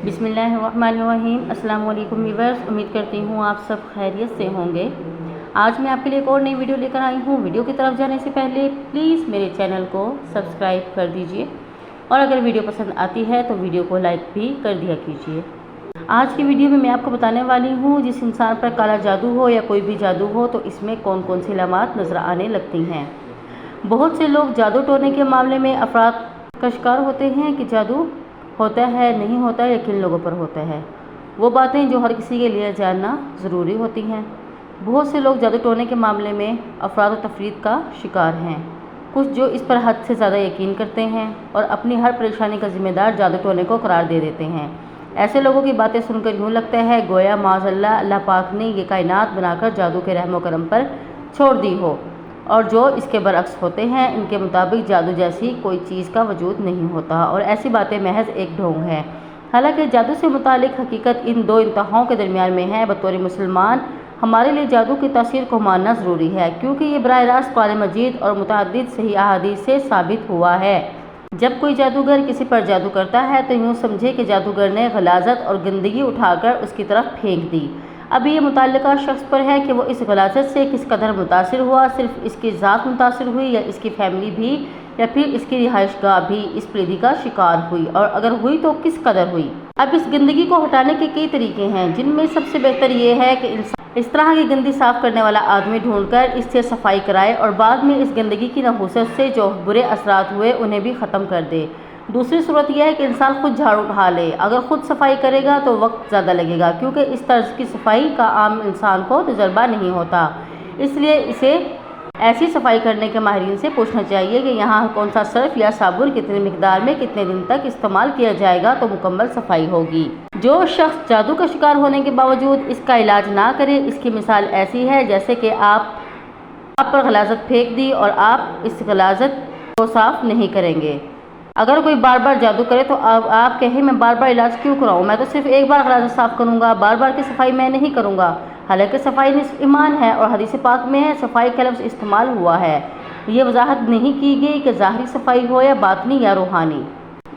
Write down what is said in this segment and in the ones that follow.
बिस्मिल्लाहिर्रहमानिर्रहीम। अस्सलाम वालेकुम व्यूअर्स, उम्मीद करती हूँ आप सब खैरियत से होंगे। आज मैं आपके लिए एक और नई वीडियो लेकर आई हूँ। वीडियो की तरफ जाने से पहले प्लीज़ मेरे चैनल को सब्सक्राइब कर दीजिए और अगर वीडियो पसंद आती है तो वीडियो को लाइक भी कर दिया कीजिए। आज की वीडियो में मैं आपको बताने वाली हूँ जिस इंसान पर काला जादू हो या कोई भी जादू हो तो इसमें कौन कौन सी अलामात नज़र आने लगती हैं। बहुत से लोग जादू टोने के मामले में अफराद का शिकार होते हैं कि जादू होता है, नहीं होता है, किन लोगों पर होता है। वो बातें जो हर किसी के लिए जानना ज़रूरी होती हैं। बहुत से लोग जादू टोने के मामले में अफराद तफरीद का शिकार हैं। कुछ जो इस पर हद से ज़्यादा यकीन करते हैं और अपनी हर परेशानी का जिम्मेदार जादू टोने को करार दे देते हैं। ऐसे लोगों की बातें सुनकर यूँ लगता है गोया माज़अल्लाह अल्लाह पाक ने ये कायनात बनाकर जादू के रहमो करम पर छोड़ दी हो, और जो इसके बरअक्स होते हैं इनके मुताबिक जादू जैसी कोई चीज़ का वजूद नहीं होता और ऐसी बातें महज एक ढोंग है। हालांकि जादू से मुतालिक हकीकत इन दो इंतहाओं के दरमियान में है। बतौर मुसलमान हमारे लिए जादू की तासीर को मानना ज़रूरी है, क्योंकि ये बराह रास्त कुरान मजीद और मुतअद्दिद सही अहादीस से साबित हुआ है। जब कोई जादूगर किसी पर जादू करता है तो यूँ समझे कि जादूगर ने गलाजत और गंदगी उठाकर उसकी तरफ फेंक दी। अब ये मुतल्लिका शख्स पर है कि वो इस गलाजत से किस कदर मुतासिर हुआ। सिर्फ इसकी ज़ात मुतासिर हुई या इसकी फैमिली भी, या फिर इसकी रिहाइशगाह भी इस प्रीति का शिकार हुई, और अगर हुई तो किस कदर हुई। अब इस गंदगी को हटाने के कई तरीके हैं, जिनमें सबसे बेहतर ये है कि इंसान इस तरह की गंदी साफ़ करने वाला आदमी ढूंढकर इससे सफाई कराए और बाद में इस गंदगी की नहूसत से जो बुरे असरात हुए उन्हें भी ख़त्म कर दे। दूसरी सूरत यह है कि इंसान खुद झाड़ू उठा ले। अगर खुद सफाई करेगा तो वक्त ज़्यादा लगेगा, क्योंकि इस तर्ज की सफाई का आम इंसान को तजर्बा नहीं होता। इसलिए इसे ऐसी सफाई करने के माहिरीन से पूछना चाहिए कि यहाँ कौन सा सर्फ या साबुन कितनी मिकदार में कितने दिन तक इस्तेमाल किया जाएगा तो मुकम्मल सफाई होगी। जो शख्स जादू का शिकार होने के बावजूद इसका इलाज ना करे, इसकी मिसाल ऐसी है जैसे कि आप पर गलाजत फेंक दी और आप इस गलाजत को साफ़ नहीं करेंगे। अगर कोई बार बार जादू करे तो आप कहें मैं बार बार इलाज क्यों कराऊं, मैं तो सिर्फ एक बार गलाजत साफ़ करूंगा, बार बार की सफाई मैं नहीं करूंगा। हालांकि सफाई निस्फ़ ईमान है और हदीस पाक में सफाई का लफ्ज़ इस्तेमाल हुआ है। ये वजाहत नहीं की गई कि ज़ाहिरी सफाई हो या बातनी या रूहानी।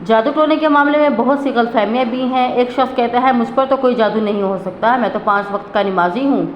जादू टोने के मामले में बहुत सी गलतफहमियाँ भी हैं। एक शख्स कहता है मुझ पर तो कोई जादू नहीं हो सकता, मैं तो 5 वक्त का नमाजी हूँ।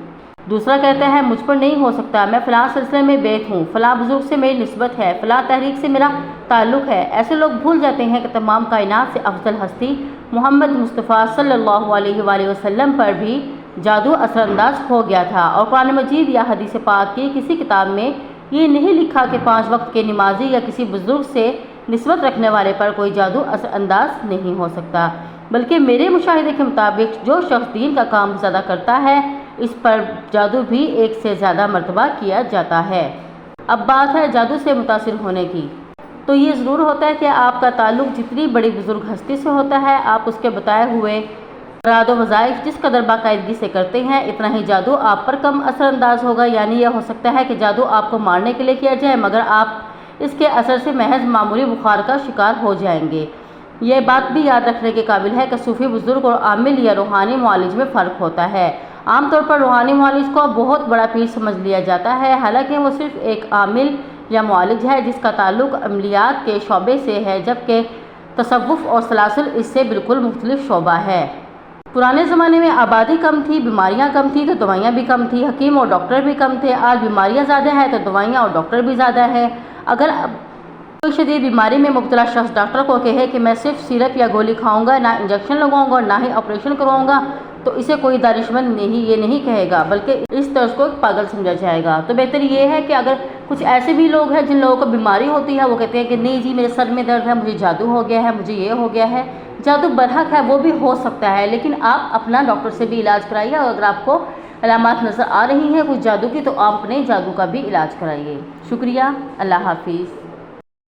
दूसरा कहता है मुझ पर नहीं हो सकता, मैं फ़लाँ सिलसिले में बैत हूँ, फ़लाँ बुज़ुर्ग से मेरी निस्बत है, फ़लाँ तहरीक से मेरा ताल्लुक़ है। ऐसे लोग भूल जाते हैं कि तमाम कायनात से अफजल हस्ती मोहम्मद मुस्तफ़ा सल्लल्लाहु अलैहि वसल्लम पर भी जादू असरअंदाज हो गया था, और कुरान मजीद या हदीस पाक की किसी किताब में ये नहीं लिखा कि 5 वक्त के नमाजी या किसी बुज़ुर्ग से निस्बत रखने वाले पर कोई जादू असरअंदाज नहीं हो सकता। बल्कि मेरे मुशाहिदे के मुताबिक जो शख्स दीन का काम ज़्यादा करता है इस पर जादू भी एक से ज़्यादा मर्तबा किया जाता है। अब बात है जादू से मुतासिर होने की, तो ये ज़रूर होता है कि आपका ताल्लुक़ जितनी बड़ी बुज़ुर्ग हस्ती से होता है, आप उसके बताए हुए मुराद व वज़ाइफ जिस कदर बाकायदगी से करते हैं, इतना ही जादू आप पर कम असरअंदाज होगा। यानी यह हो सकता है कि जादू आपको मारने के लिए किया जाए, मगर आप इसके असर से महज मामूली बुखार का शिकार हो जाएंगे। यह बात भी याद रखने के काबिल है कि सूफी बुज़ुर्ग और आमिल या रूहानी मुआलिज में फ़र्क होता है। आमतौर पर रूहानी मुआलिज को बहुत बड़ा पीर समझ लिया जाता है, हालांकि वो सिर्फ एक आमिल या मुआलिज है जिसका ताल्लुक़ अमलियात के शोबे से है, जबकि तसव्वुफ़ और सलासिल इससे बिल्कुल मुख्तलिफ शोबा है। पुराने ज़माने में आबादी कम थी, बीमारियां कम थी तो दवाइयाँ भी कम थी, हकीम और डॉक्टर भी कम थे। आज बीमारियां ज़्यादा हैं तो दवाइयाँ और डॉक्टर भी ज़्यादा है। अगर कोई शदीद बीमारी में मुब्तला शख्स डॉक्टर को कहे कि मैं सिर्फ सिरप या गोली खाऊंगा, ना इंजेक्शन लगाऊंगा और ना ही ऑपरेशन करवाऊंगा, तो इसे कोई दानिशमंद ये नहीं कहेगा, बल्कि इस तर्ज को पागल समझा जाएगा। तो बेहतर ये है कि अगर कुछ ऐसे भी लोग हैं जिन लोगों को बीमारी होती है, वो कहते हैं कि नहीं जी मेरे सर में दर्द है, मुझे जादू हो गया है, मुझे ये हो गया है। जादू बरहक है, वो भी हो सकता है, लेकिन आप अपना डॉक्टर से भी इलाज कराइए। और अगर आपको अलामात नज़र आ रही हैं कुछ जादू की, तो आप अपने जादू का भी इलाज कराइए। शुक्रिया, अल्लाह हाफिज़।